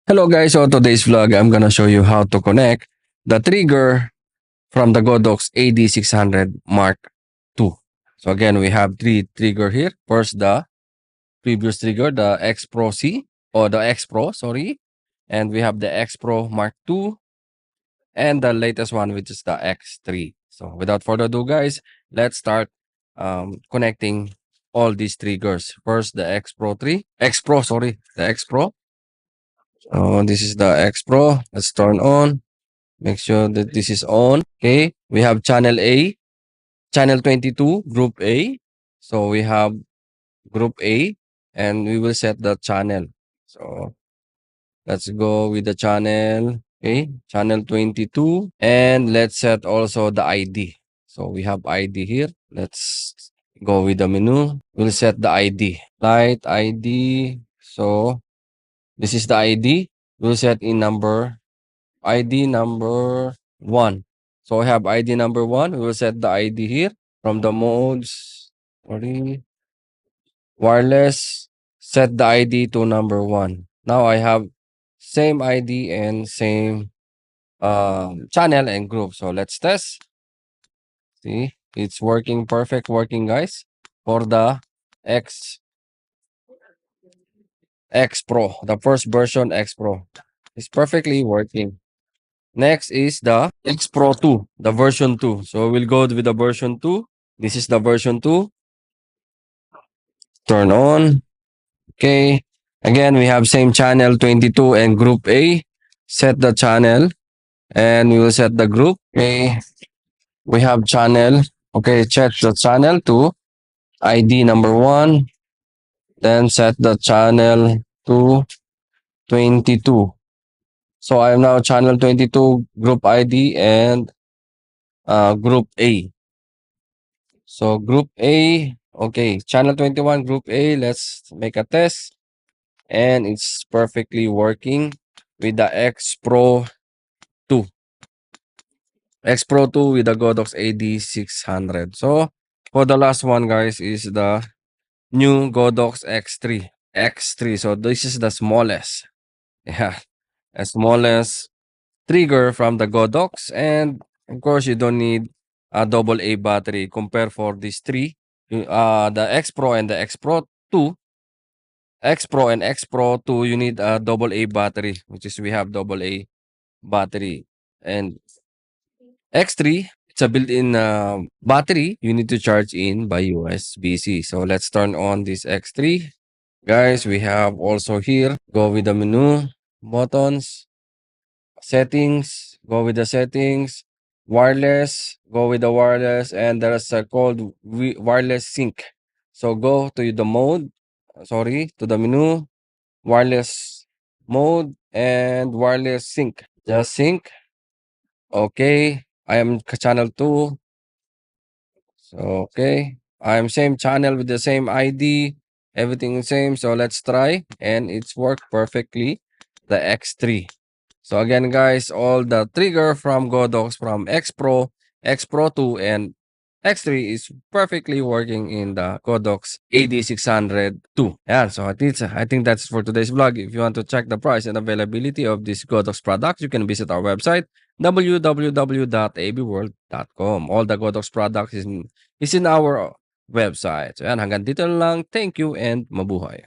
Hello guys, so today's vlog I'm gonna show you how to connect the trigger from the Godox AD600 Mark II. So again, we have three trigger here. First, the previous trigger, the XPro C or the XPro, sorry, and we have the XPro Mark II and the latest one, which is the X3. So without further ado, guys, let's start connecting all these triggers. First, the the XPro. So this is the XPro. Let's turn on. Make sure that this is on. Okay. We have channel A, channel 22, group A. So we have group A and we will set the channel. So let's go with the channel. Okay. Channel 22. And let's set also the ID. So we have ID here. Let's go with the menu. We'll set the ID. Light ID. So this is the ID. We'll set in ID number 1. So I have ID number 1. We will set the ID here from the modes. Sorry. Wireless. Set the ID to number 1. Now I have same ID and same channel and group. So let's test. See, it's working, perfect working, guys, for the X X Pro, the first version X Pro. It's perfectly working. Next is the XPro II, the version 2. So we'll go with the version 2. This is the version 2. Turn on. Okay. Again, we have same channel 22 and group A. Set the channel and we will set the group. Okay. We have channel. Okay. Check the channel to ID number 1. Then set the channel to 22. So I am now channel 22 group ID and group A. So group A, okay, channel 21, group A, let's make a test. And it's perfectly working with the XPro II. XPro II with the Godox AD600. So for the last one, guys, is the new Godox X3. X3. So this is the smallest. Yeah, the smallest trigger from the Godox. And of course, you don't need a double A battery. Compare for these three, the X Pro and the X Pro 2, X Pro and X Pro 2, you need a double A battery, which is we have double A battery. And X3, it's a built-in battery. You need to charge in by USB-C. So let's turn on this X3. Guys, we have also here, go with the menu, buttons, settings, go with the settings, wireless, go with the wireless, and there's a called wireless sync. So go to the mode, to the menu, wireless mode, and wireless sync. Just sync. Okay, I am channel 2. So, okay, I am same channel with the same ID, everything is same. So let's try, and it's worked perfectly. The X3. So again, guys, all the trigger from Godox from X Pro, X Pro 2, and X3 is perfectly working in the Godox AD600 II. Yeah, so I think that's for today's vlog. If you want to check the price and availability of this Godox products, you can visit our website www.abworld.com. All the Godox products is in our website. So yan, hanggang dito lang. Thank you and mabuhay.